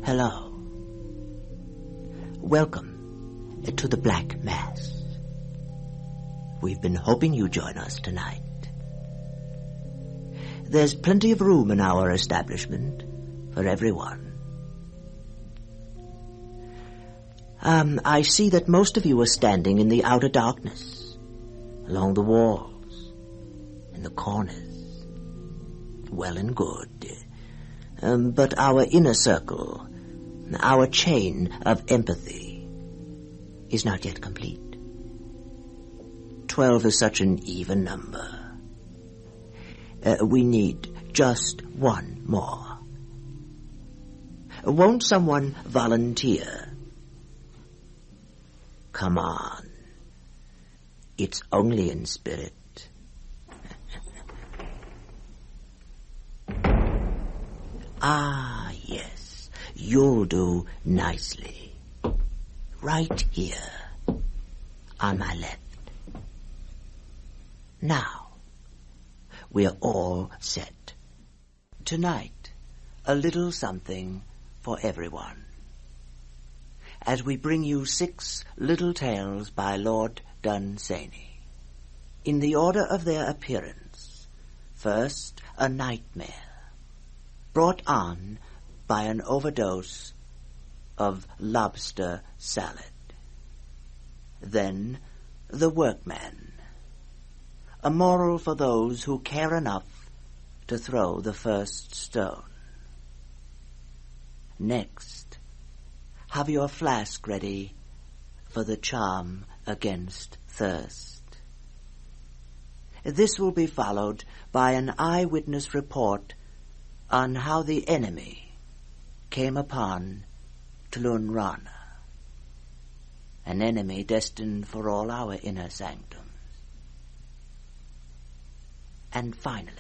Hello. Welcome to the Black Mass. We've been hoping you'd join us tonight. There's plenty of room in our establishment for everyone. I see that most of you are standing in the outer darkness, along the walls, in the corners. Well and good. But our inner circle, our chain of empathy, is not yet complete. 12 is such an even number. We need just one more. Won't someone volunteer? Come on. It's only in spirit. Ah, yes. You'll do nicely. Right here, on my left. Now, we're all set. Tonight, a little something for everyone. As we bring you 6 little tales by Lord Dunsany. In the order of their appearance, first, a nightmare, brought on by an overdose of lobster salad. Then, the workman, a moral for those who care enough to throw the first stone. Next, have your flask ready for the charm against thirst. This will be followed by an eyewitness report on how the enemy came upon Tlunrana, an enemy destined for all our inner sanctums. And finally,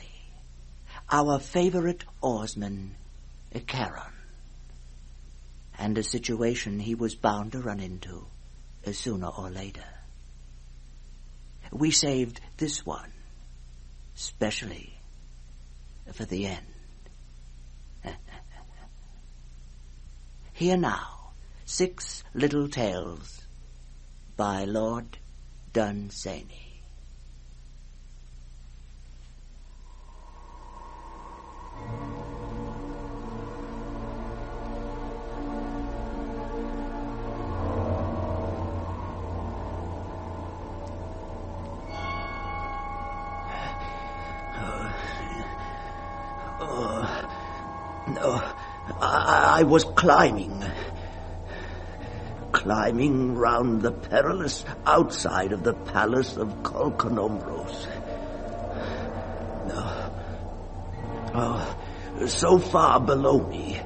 our favorite oarsman, Charon, and a situation he was bound to run into sooner or later. We saved this one, specially for the end. Here now, 6 little tales by Lord Dunsany. I was climbing round the perilous outside of the palace of Kolkonombros. So far below me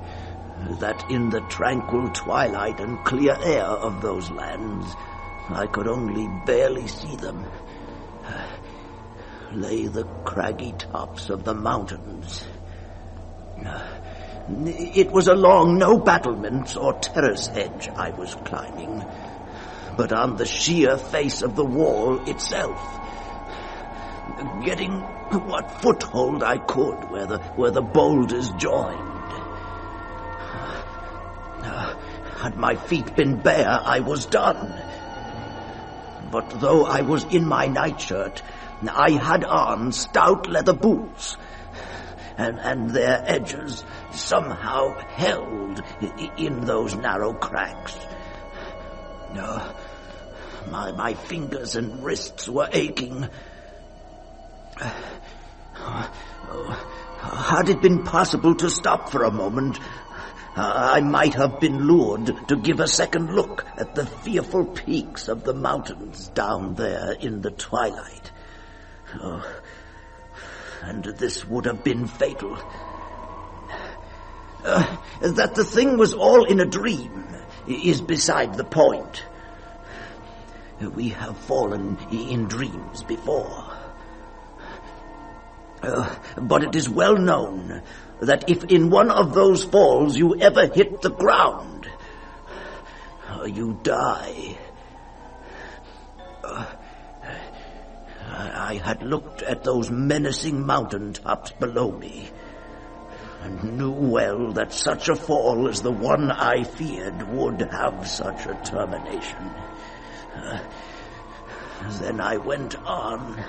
that in the tranquil twilight and clear air of those lands I could only barely see them, lay the craggy tops of the mountains. It was along no battlements or terrace edge I was climbing, but on the sheer face of the wall itself, getting what foothold I could where the boulders joined. Had my feet been bare, I was done. But though I was in my nightshirt, I had on stout leather boots, and their edges somehow held in those narrow cracks. My fingers and wrists were aching. Had it been possible to stop for a moment, I might have been lured to give a second look at the fearful peaks of the mountains down there in the twilight. And this would have been fatal. That the thing was all in a dream is beside the point. We have fallen in dreams before. But it is well known that if in one of those falls you ever hit the ground, you die. I had looked at those menacing mountain tops below me, and knew well that such a fall as the one I feared would have such a termination. Then I went on.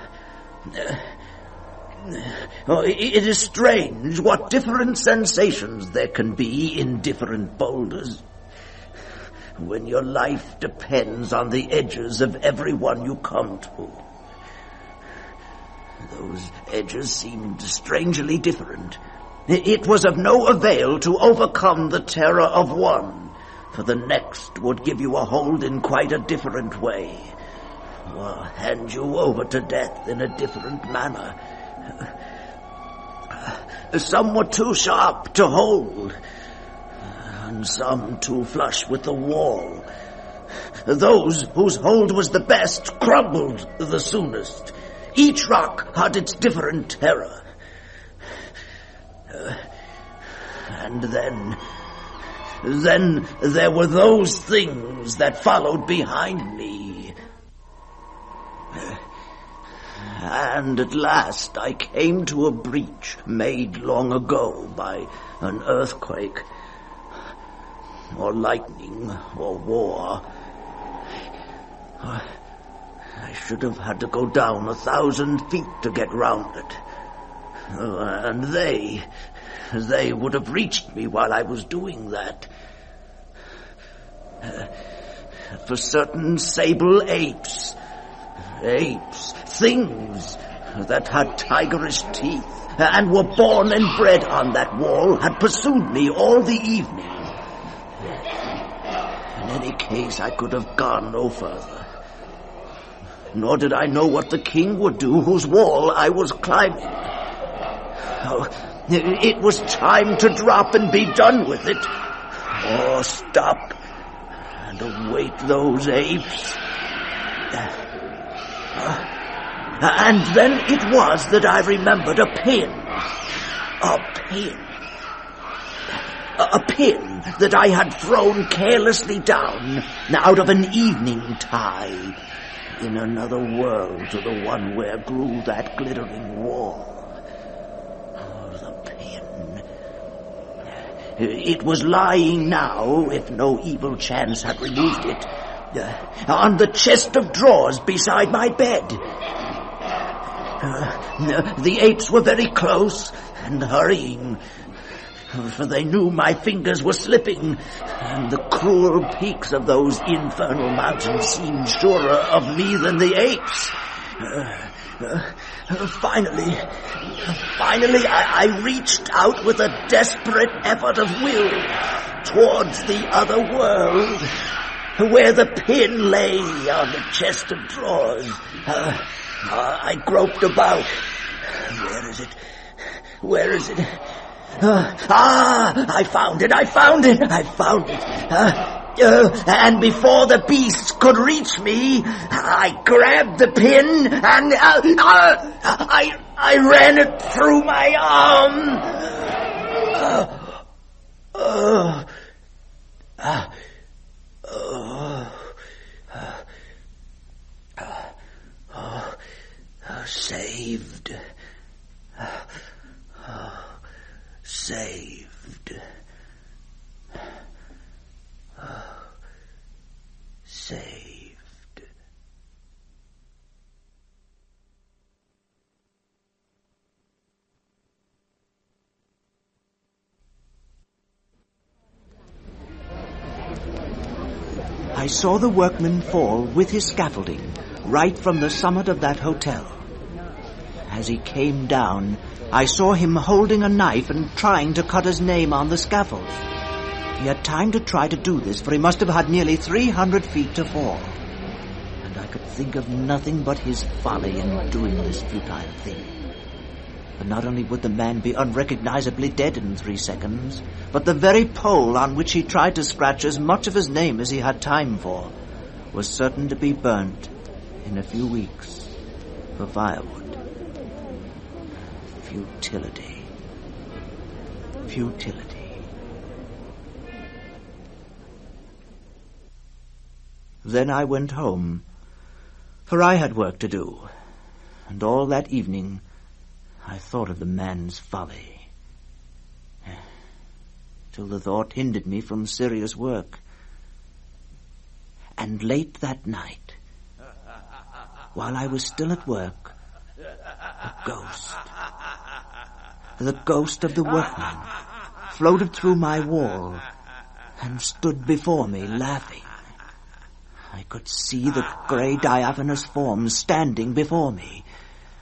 It is strange what different sensations there can be in different boulders. When your life depends on the edges of every one you come to. Those edges seemed strangely different. It was of no avail to overcome the terror of one, for the next would give you a hold in quite a different way, or hand you over to death in a different manner. Some were too sharp to hold, and some too flush with the wall. Those whose hold was the best crumbled the soonest. Each rock had its different terror. And then there were those things that followed behind me. And at last I came to a breach made long ago by an earthquake, or lightning, or war. I should have had to go down 1,000 feet to get round it. And they would have reached me while I was doing that. For certain sable apes, things that had tigerish teeth and were born and bred on that wall, had pursued me all the evening. In any case, I could have gone no further. Nor did I know what the king would do whose wall I was climbing. Oh, it was time to drop and be done with it, or stop and await those apes. And then it was that I remembered a pin that I had thrown carelessly down out of an evening tide in another world to the one where grew that glittering wall. Oh, the pin. It was lying now, if no evil chance had removed it, on the chest of drawers beside my bed. The apes were very close and hurrying, for they knew my fingers were slipping, and the cruel peaks of those infernal mountains seemed surer of me than the apes. Finally, I reached out with a desperate effort of will towards the other world, where the pin lay on the chest of drawers. I groped about. Where is it? I found it. And before the beasts could reach me, I grabbed the pin and I ran it through my arm. Saved. Saved. Saved. I saw the workman fall with his scaffolding right from the summit of that hotel. As he came down, I saw him holding a knife and trying to cut his name on the scaffold. He had time to try to do this, for he must have had nearly 300 feet to fall. And I could think of nothing but his folly in doing this futile thing. But not only would the man be unrecognizably dead in 3 seconds, but the very pole on which he tried to scratch as much of his name as he had time for was certain to be burnt in a few weeks for firewood. Futility. Then I went home, for I had work to do, and all that evening I thought of the man's folly till the thought hindered me from serious work. And late that night, while I was still at work, the ghost of the workman, floated through my wall and stood before me laughing. I could see the grey diaphanous form standing before me,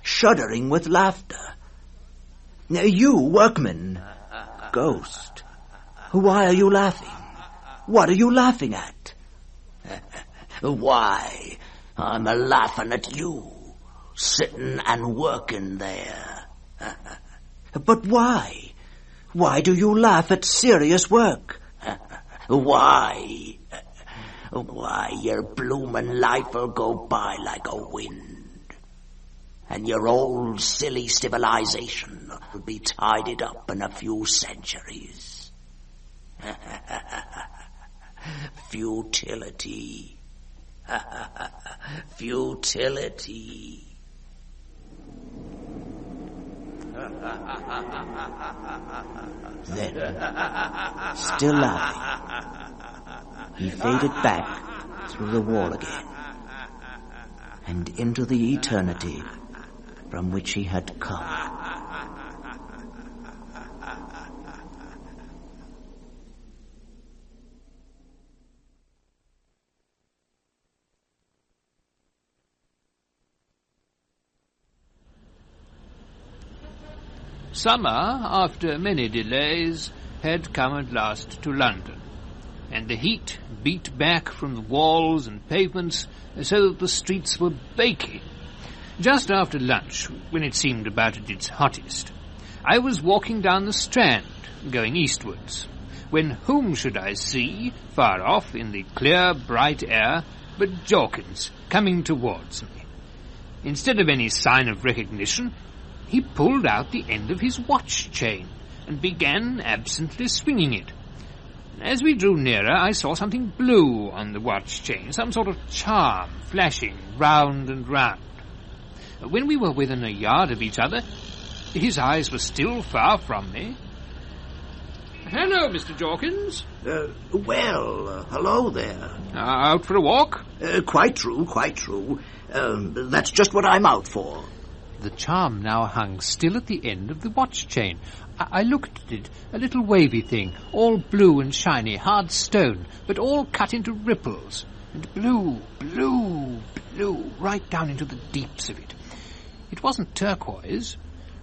shuddering with laughter. You, workman, ghost, why are you laughing? What are you laughing at? Why, I'm a-laughing at you, sitting and working there. But why? Why do you laugh at serious work? Why, your bloomin' life'll go by like a wind, and your old silly civilization will be tidied up in a few centuries. Futility. Futility. Then, still laughing, he faded back through the wall again, and into the eternity from which he had come. Summer, after many delays, had come at last to London, and the heat beat back from the walls and pavements so that the streets were baking. Just after lunch, when it seemed about at its hottest, I was walking down the Strand, going eastwards, when whom should I see, far off in the clear, bright air, but Jawkins coming towards me. Instead of any sign of recognition, he pulled out the end of his watch chain and began absently swinging it. As we drew nearer, I saw something blue on the watch chain, some sort of charm flashing round and round. When we were within a yard of each other, his eyes were still far from me. "Hello, Mr. Jawkins." Hello there. Out for a walk?" Quite true, quite true. That's just what I'm out for. The charm now hung still at the end of the watch chain. I looked at it, a little wavy thing, all blue and shiny, hard stone, but all cut into ripples, and blue, blue, blue, right down into the deeps of it. It wasn't turquoise.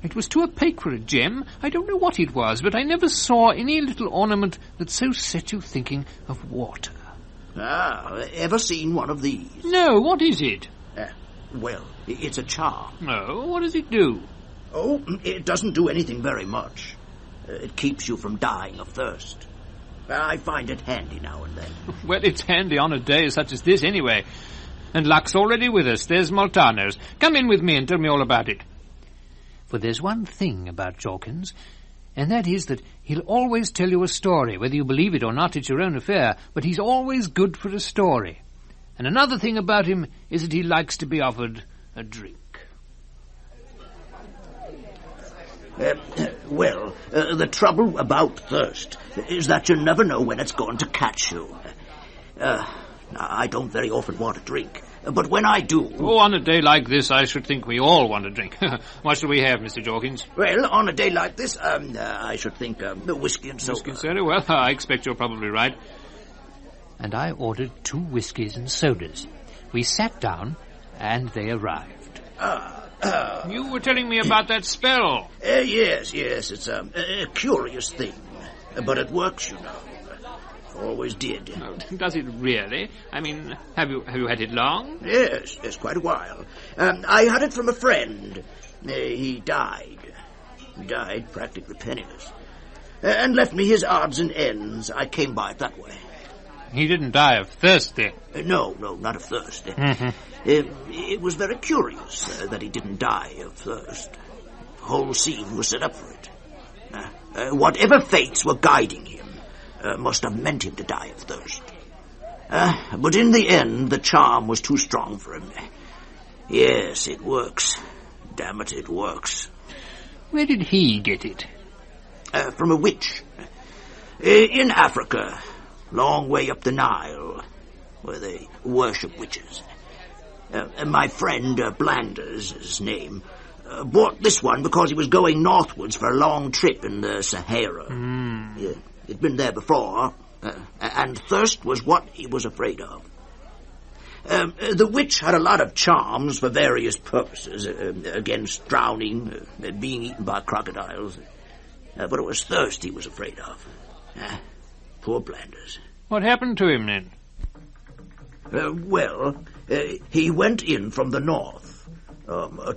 It was too opaque for a gem. I don't know what it was, but I never saw any little ornament that so set you thinking of water. Ever seen one of these? No, what is it? It's a charm. No, what does it do? Oh, it doesn't do anything very much. It keeps you from dying of thirst. I find it handy now and then. Well, it's handy on a day such as this anyway. And luck's already with us. There's Maltano's. Come in with me and tell me all about it. For there's one thing about Jawkins, and that is that he'll always tell you a story. Whether you believe it or not, it's your own affair, but he's always good for a story. And another thing about him is that he likes to be offered a drink. The trouble about thirst is that you never know when it's going to catch you. I don't very often want a drink, but when I do... Oh, on a day like this, I should think we all want a drink. What shall we have, Mr. Jawkins? Well, on a day like this, I should think whiskey and soda. Whiskey and soda? Well, I expect you're probably right. And I ordered 2 whiskies and sodas. We sat down, and they arrived. You were telling me about that spell. Yes, it's a curious thing, but it works, you know. Always did. Oh, does it really? I mean, have you had it long? Yes, quite a while. I had it from a friend. He died. He died practically penniless. And left me his odds and ends. I came by it that way. He didn't die of thirst, then? No, not of thirst. Mm-hmm. It was very curious that he didn't die of thirst. The whole scene was set up for it. Whatever fates were guiding him must have meant him to die of thirst. But in the end, the charm was too strong for him. Yes, it works. Damn it, it works. Where did he get it? From a witch. In Africa, long way up the Nile, where they worship witches. My friend, Blanders, his name, bought this one because he was going northwards for a long trip in the Sahara. He'd been there before, and thirst was what he was afraid of. The witch had a lot of charms for various purposes, against drowning, being eaten by crocodiles, but it was thirst he was afraid of. Poor Blanders. What happened to him, then? He went in from the north,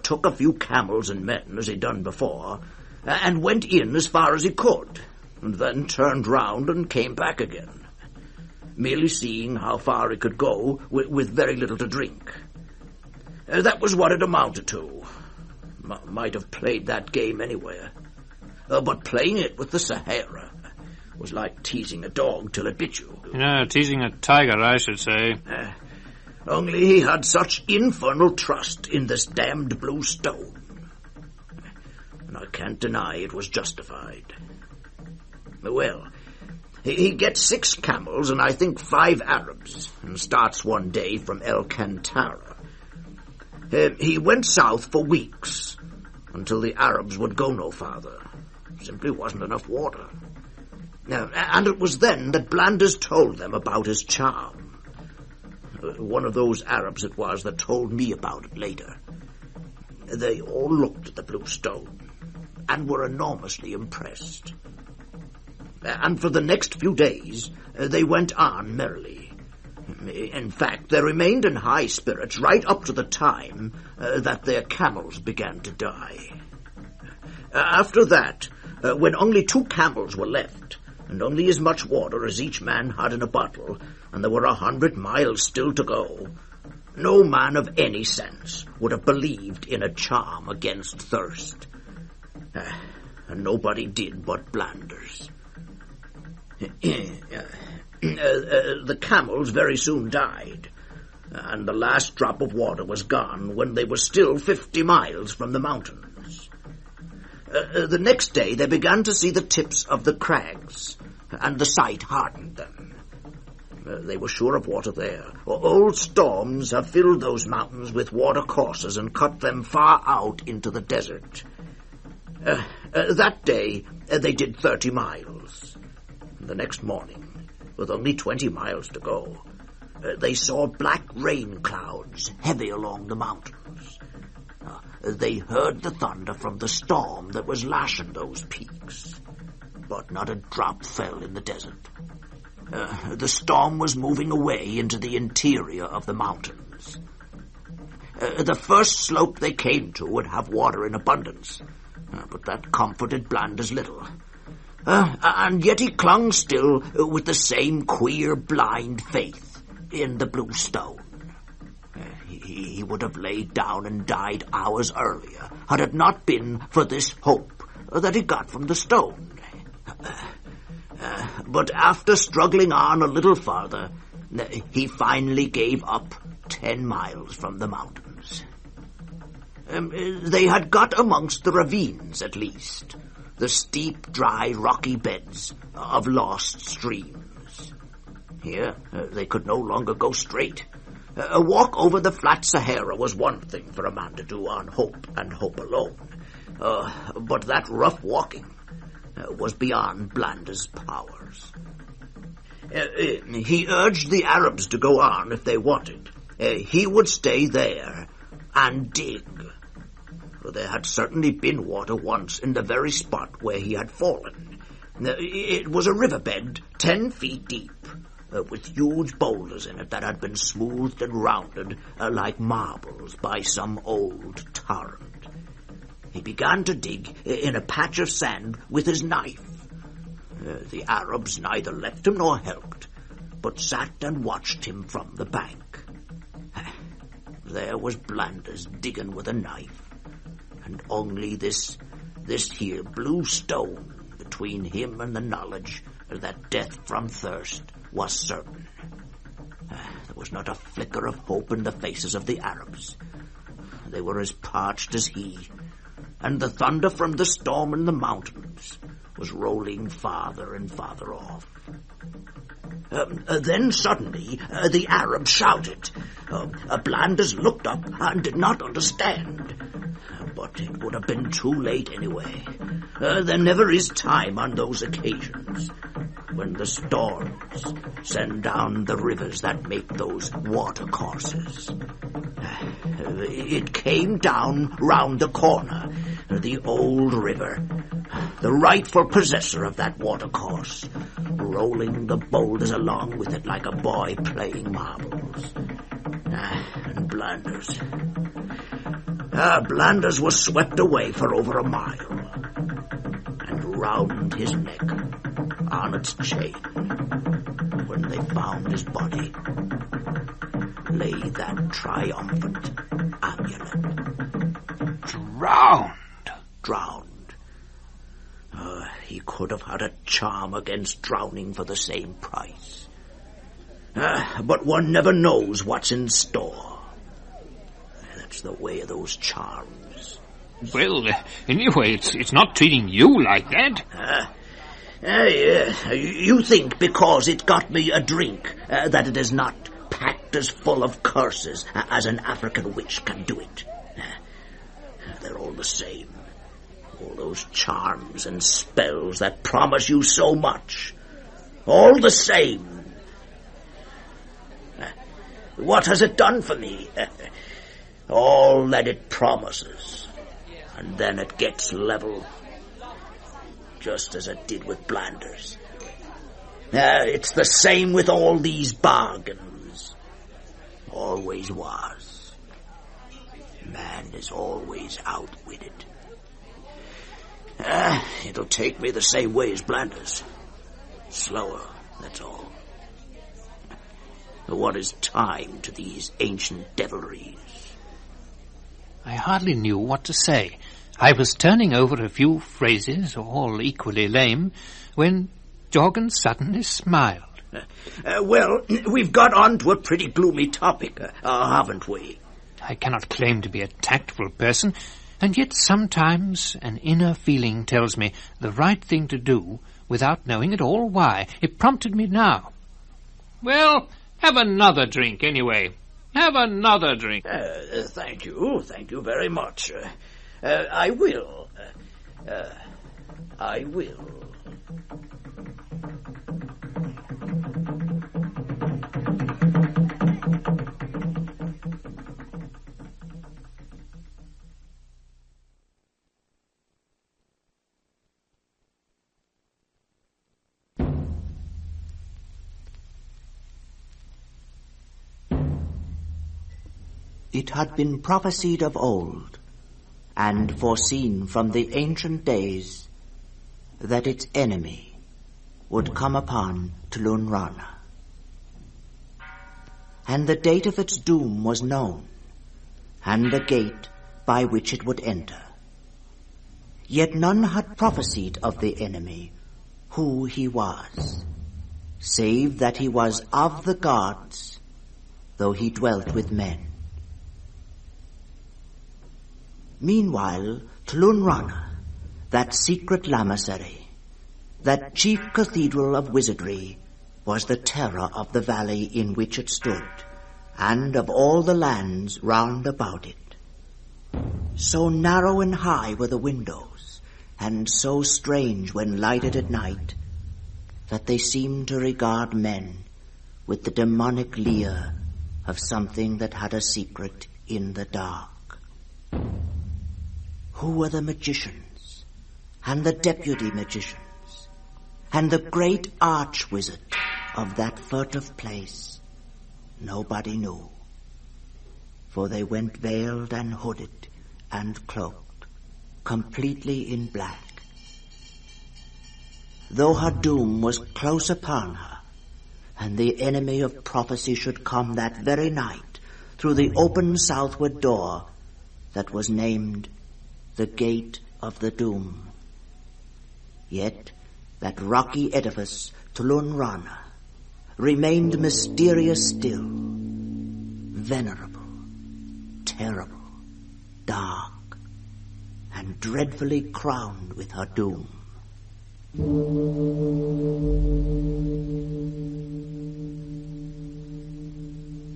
took a few camels and men, as he'd done before, and went in as far as he could, and then turned round and came back again, merely seeing how far he could go with very little to drink. That was what it amounted to. Might have played that game anywhere, but playing it with the Sahara was like teasing a dog till it bit you. Teasing a tiger, I should say. Only he had such infernal trust in this damned blue stone. And I can't deny it was justified. Well, he gets 6 camels and I think 5 Arabs, and starts one day from El Kantara. He went south for weeks, until the Arabs would go no farther. Simply wasn't enough water. And it was then that Blanders told them about his charm. One of those Arabs it was that told me about it later. They all looked at the blue stone and were enormously impressed. And for the next few days, they went on merrily. In fact, they remained in high spirits right up to the time that their camels began to die. After that, when only 2 camels were left, and only as much water as each man had in a bottle, and there were 100 miles still to go, no man of any sense would have believed in a charm against thirst. And nobody did but Blanders. The camels very soon died, and the last drop of water was gone when they were still 50 miles from the mountains. The next day they began to see the tips of the crags, and the sight heartened them. They were sure of water there. Old storms have filled those mountains with water courses and cut them far out into the desert. That day they did 30 miles. The next morning, with only 20 miles to go, they saw black rain clouds heavy along the mountains. They heard the thunder from the storm that was lashing those peaks, but not a drop fell in the desert. The storm was moving away into the interior of the mountains. The first slope they came to would have water in abundance, but that comforted Blanders little. And yet he clung still with the same queer, blind faith in the blue stone. He would have laid down and died hours earlier had it not been for this hope that he got from the stone. But after struggling on a little farther, he finally gave up 10 miles from the mountains. They had got amongst the ravines, at least, the steep, dry, rocky beds of lost streams. Here they could no longer go straight. A walk over the flat Sahara was one thing for a man to do on hope and hope alone. But that rough walking was beyond Blanders' powers. He urged the Arabs to go on if they wanted. He would stay there and dig. For there had certainly been water once in the very spot where he had fallen. It was a riverbed 10 feet deep, with huge boulders in it that had been smoothed and rounded like marbles by some old torrent. He began to dig in a patch of sand with his knife. The Arabs neither left him nor helped, but sat and watched him from the bank. There was Blanders digging with a knife, and only this here blue stone between him and the knowledge that death from thirst was certain. There was not a flicker of hope in the faces of the Arabs. They were as parched as he, and the thunder from the storm in the mountains was rolling farther and farther off. Then suddenly the Arab shouted. Blanders looked up and did not understand. But it would have been too late anyway. There never is time on those occasions when the storms send down the rivers that make those watercourses. It came down round the corner, the old river, the rightful possessor of that watercourse, rolling the boulders along with it like a boy playing marbles. And Blanders was swept away for over a mile, and round his neck, on its chain, when they found his body, lay that triumphant amulet. Drowned. He could have had a charm against drowning for the same price. But one never knows what's in store. That's the way of those charms. Well, anyway, it's not treating you like that. You think because it got me a drink that it is not packed as full of curses as an African witch can do it. They're all the same. All those charms and spells that promise you so much. All the same. What has it done for me? All that it promises. And then it gets level. Just as it did with Blanders. It's the same with all these bargains. Always was. Man is always outwitted. It'll take me the same way as Blanders. Slower, that's all. What is time to these ancient devilries? I hardly knew what to say. I was turning over a few phrases, all equally lame, when Jorgen suddenly smiled. Well, we've got on to a pretty gloomy topic, haven't we? I cannot claim to be a tactful person, and yet sometimes an inner feeling tells me the right thing to do without knowing at all why. It prompted me now. Well, have another drink anyway. Have another drink. Thank you very much. I will. I will. It had been prophesied of old, and foreseen from the ancient days, that its enemy would come upon Tlunrana. And the date of its doom was known, and the gate by which it would enter. Yet none had prophesied of the enemy, who he was, save that he was of the gods, though he dwelt with men. Meanwhile, Tlunrana, that secret lamasery, that chief cathedral of wizardry, was the terror of the valley in which it stood, and of all the lands round about it. So narrow and high were the windows, and so strange when lighted at night, that they seemed to regard men with the demonic leer of something that had a secret in the dark. Who were the magicians, and the deputy magicians, and the great arch-wizard of that furtive place? Nobody knew, for they went veiled and hooded and cloaked, completely in black. Though her doom was close upon her, and the enemy of prophecy should come that very night through the open southward door that was named the Gate of the Doom. Yet that rocky edifice, Tlunrana, remained mysterious still, venerable, terrible, dark, and dreadfully crowned with her doom.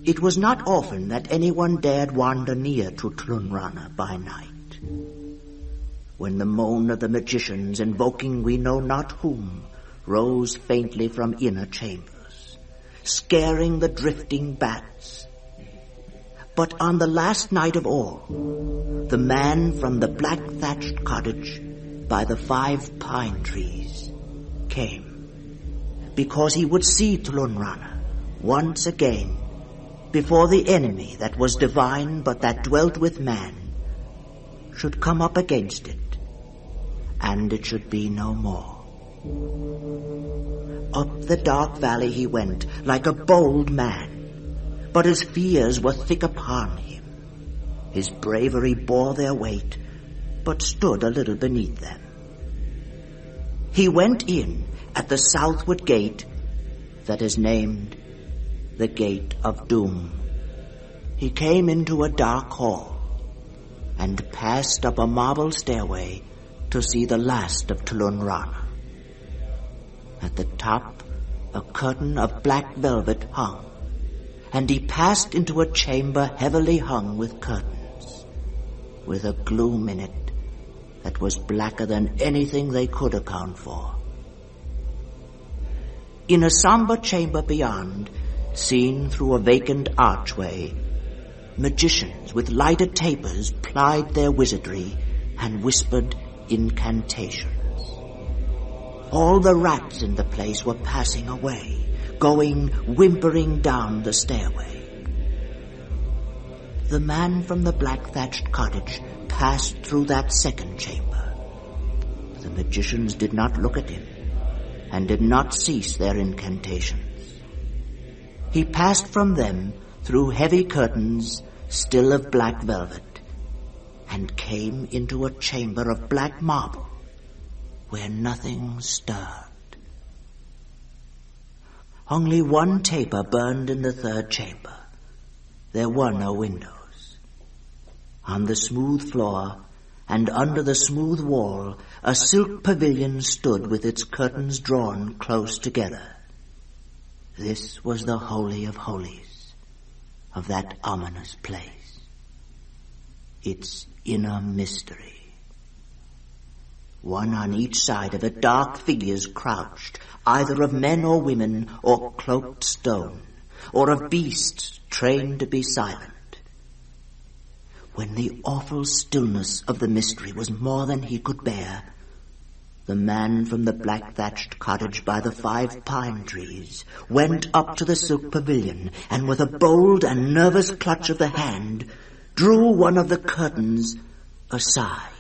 It was not often that anyone dared wander near to Tlunrana by night. When the moan of the magicians invoking we know not whom rose faintly from inner chambers, scaring the drifting bats. But on the last night of all, the man from the black-thatched cottage by the 5 pine trees came, because he would see Tlunrana once again before the enemy that was divine but that dwelt with man should come up against it, and it should be no more. Up the dark valley he went like a bold man, but his fears were thick upon him. His bravery bore their weight, but stood a little beneath them. He went in at the southward gate that is named the Gate of Doom. He came into a dark hall and passed up a marble stairway to see the last of Tlunrana. At the top, a curtain of black velvet hung, and he passed into a chamber heavily hung with curtains, with a gloom in it that was blacker than anything they could account for. In a somber chamber beyond, seen through a vacant archway, magicians with lighted tapers plied their wizardry and whispered incantations. All the rats in the place were passing away, going whimpering down the stairway. The man from the black-thatched cottage passed through that second chamber. The magicians did not look at him, and did not cease their incantations. He passed from them through heavy curtains, still of black velvet, and came into a chamber of black marble, where nothing stirred. Only one taper burned in the third chamber. There were no windows. On the smooth floor and under the smooth wall, a silk pavilion stood with its curtains drawn close together. This was the Holy of Holies of that ominous place, its inner mystery. One on each side of it, dark figures crouched, either of men or women, or cloaked stone, or of beasts trained to be silent. When the awful stillness of the mystery was more than he could bear, the man from the black-thatched cottage by the 5 pine trees went up to the silk pavilion, and with a bold and nervous clutch of the hand, drew one of the curtains aside.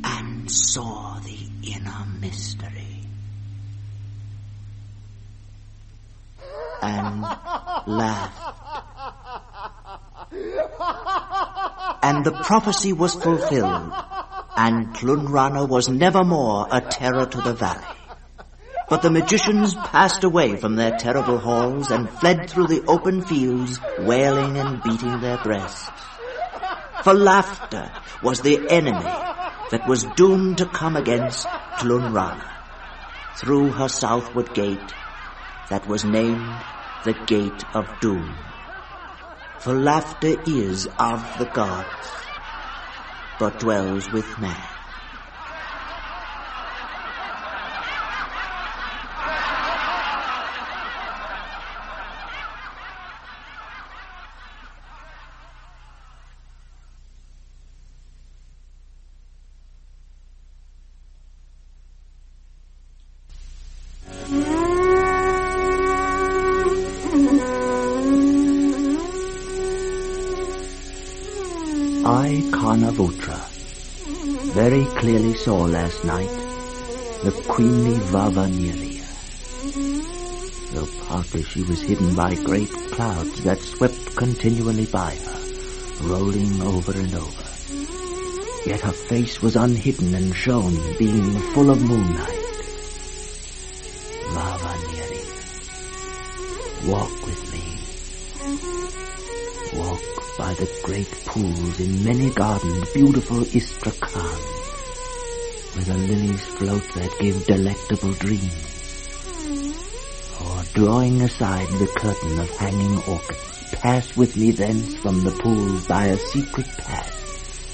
And saw the inner mystery. And laughed. And the prophecy was fulfilled, and Tlunrana was never more a terror to the valley. But the magicians passed away from their terrible halls and fled through the open fields, wailing and beating their breasts. For laughter was the enemy that was doomed to come against Tlunrana through her southward gate that was named the Gate of Doom. For laughter is of the gods, but dwells with man. I, Karnavutra, very clearly saw last night the queenly Vavaniria, though partly she was hidden by great clouds that swept continually by her, rolling over and over. Yet her face was unhidden and shone, being full of moonlight. Vavaniria, walk with me, walk. walk by the great pools in many-gardened, beautiful Istrakhan, where the lilies float that give delectable dreams. Or, drawing aside the curtain of hanging orchids, pass with me thence from the pools by a secret path,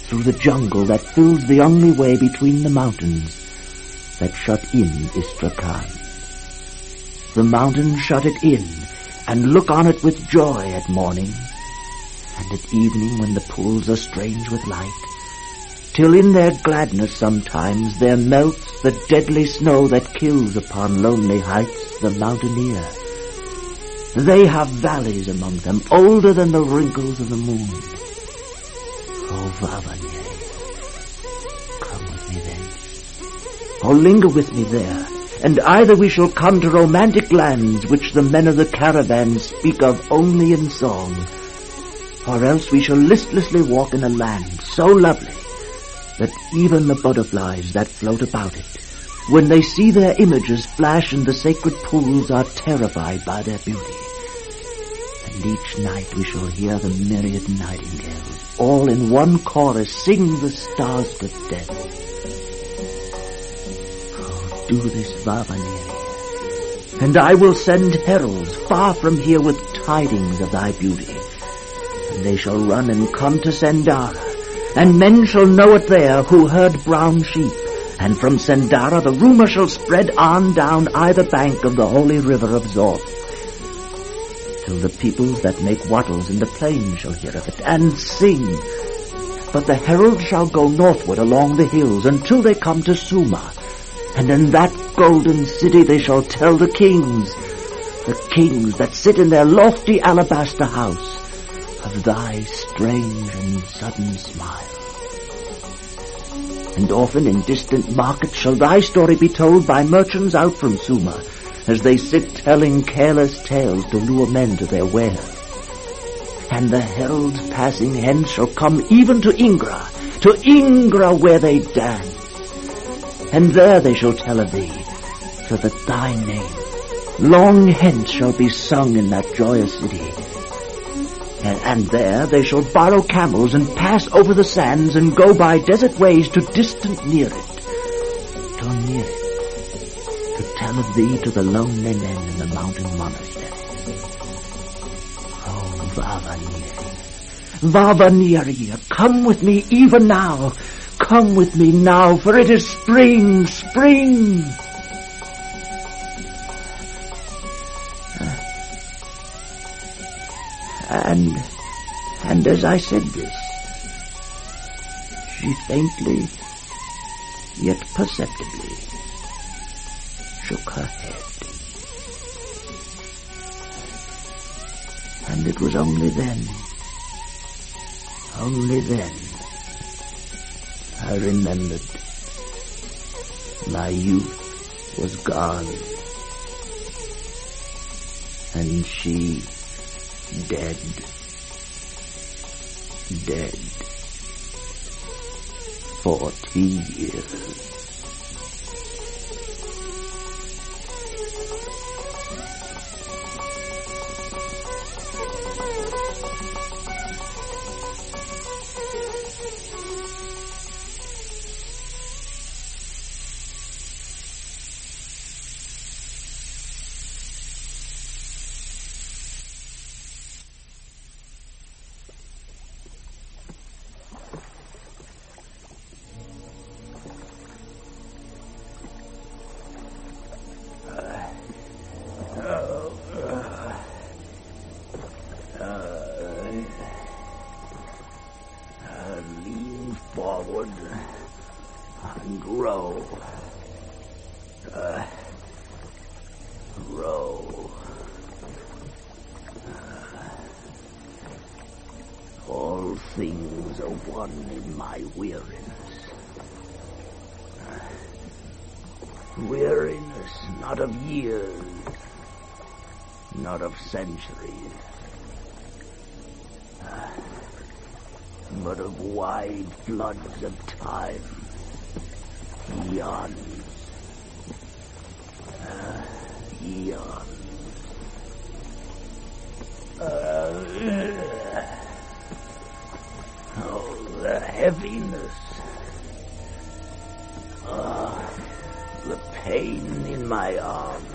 through the jungle that fills the only way between the mountains that shut in Istrakhan. The mountains shut it in, and look on it with joy at morning, and at evening when the pools are strange with light, till in their gladness sometimes there melts the deadly snow that kills upon lonely heights the mountaineer. They have valleys among them, older than the wrinkles of the moon. Oh, Vavanier, come with me thence, or linger with me there, and either we shall come to romantic lands which the men of the caravan speak of only in song, or else we shall listlessly walk in a land so lovely that even the butterflies that float about it, when they see their images flash in the sacred pools, are terrified by their beauty. And each night we shall hear the myriad nightingales, all in one chorus, sing the stars to death. Oh, do this, Vavaneri, and I will send heralds far from here with tidings of thy beauty, and they shall run and come to Sendara, and men shall know it there who herd brown sheep, and from Sendara the rumour shall spread on down either bank of the holy river of Zorth, till the peoples that make wattles in the plain shall hear of it, and sing. But the heralds shall go northward along the hills until they come to Suma, and in that golden city they shall tell the kings that sit in their lofty alabaster house, of thy strange and sudden smile. And often in distant markets shall thy story be told by merchants out from Suma, as they sit telling careless tales to lure men to their wares. And the heralds passing hence shall come even to Ingra where they dance. And there they shall tell of thee, so that thy name long hence shall be sung in that joyous city. And there they shall borrow camels and pass over the sands and go by desert ways to distant near it, to tell of thee to the lonely men in the mountain monasteries. Oh, Vavaniri, come with me even now. Come with me now, for it is spring, spring. And as I said this, she faintly, yet perceptibly, shook her head. And it was only then, I remembered my youth was gone, and she dead. 40 years. Forward and row. Row. All things are one in my weariness. Weariness not of years, not of centuries, but of wide floods of time, eons, eons. heaviness. The pain in my arms.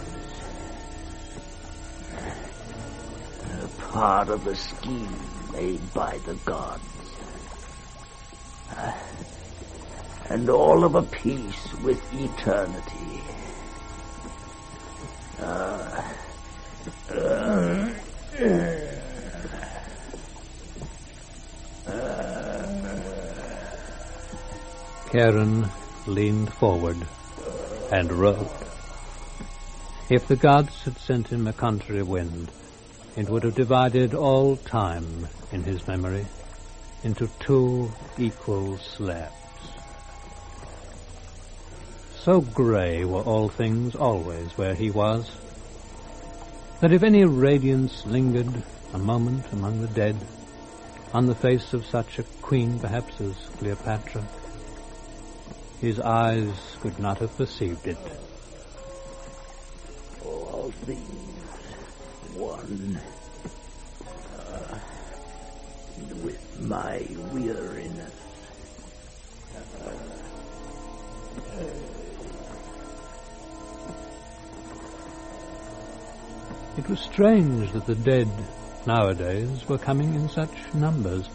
A part of the scheme made by the gods. And all of a piece with eternity. Karen leaned forward and wrote. If the gods had sent him a contrary wind, it would have divided all time in his memory into 2 equal slabs. So grey were all things always where he was, that if any radiance lingered a moment among the dead, on the face of such a queen perhaps as Cleopatra, his eyes could not have perceived it. All things one with my weariness. It was strange that the dead nowadays were coming in such numbers.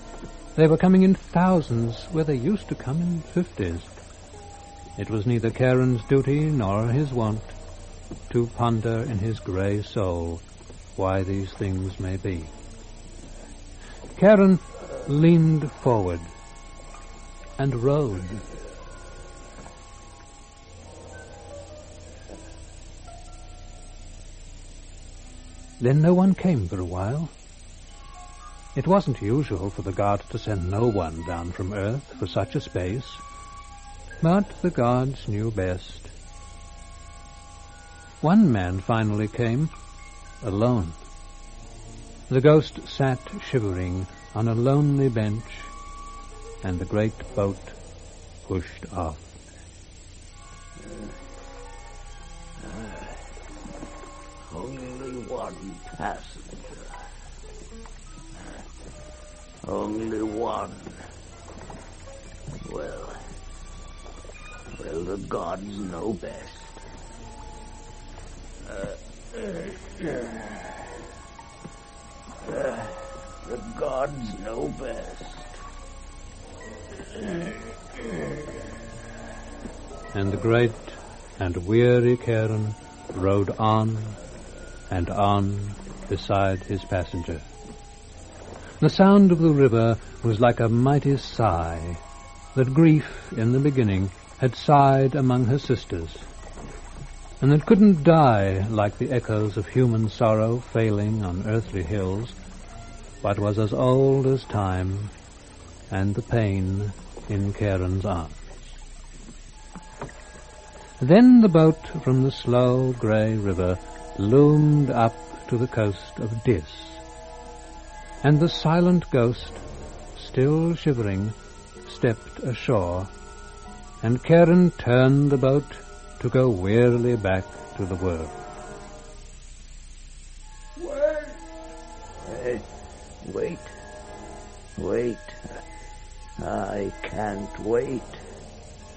They were coming in thousands where they used to come in 50s. It was neither Karen's duty nor his wont to ponder in his grey soul why these things may be. Karen leaned forward and rowed. Then no one came for a while. It wasn't usual for the gods to send no one down from earth for such a space, but the gods knew best. One man finally came, alone. The ghost sat shivering on a lonely bench, and the great boat pushed off. Only one passenger. Only one. Well, the gods know best. The gods know best. And the great and weary Karen rode on and on beside his passenger. The sound of the river was like a mighty sigh that grief in the beginning had sighed among her sisters, and that couldn't die like the echoes of human sorrow failing on earthly hills, but was as old as time and the pain in Karen's arms. Then the boat from the slow grey river loomed up to the coast of Dis, and the silent ghost, still shivering, stepped ashore, and Karen turned the boat to go wearily back to the world. Wait. I can't wait.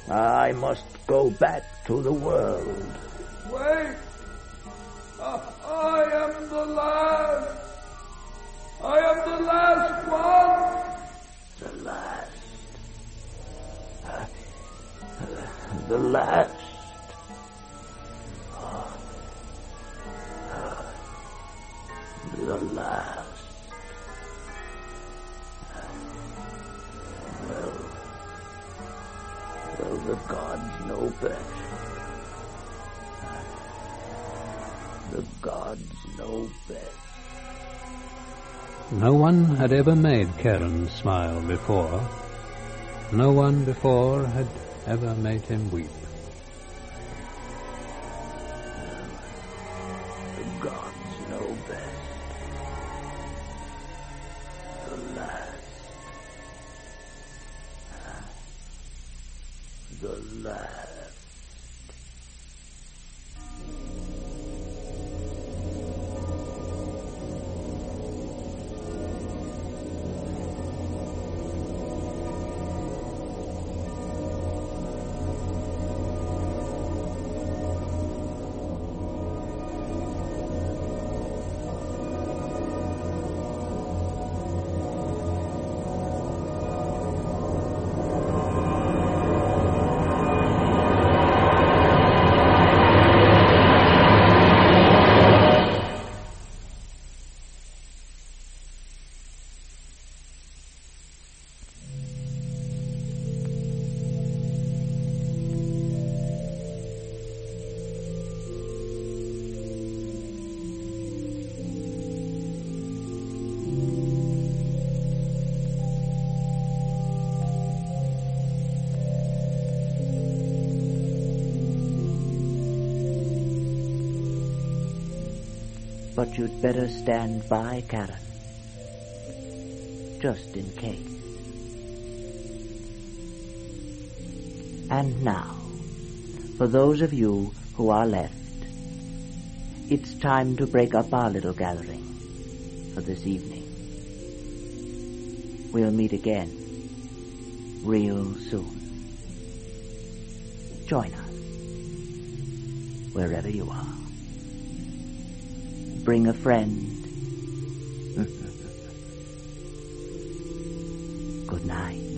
I must go back to the world. Wait! I am the last! I am the last one! The last. The last. The last. Well, the gods know best. The gods know best. No one had ever made Karen smile before. No one before had ever made him weep. The gods know best. The last. The last. But you'd better stand by, Karen. Just in case. And now, for those of you who are left, it's time to break up our little gathering for this evening. We'll meet again real soon. Join us wherever you are. Bring a friend. Good night.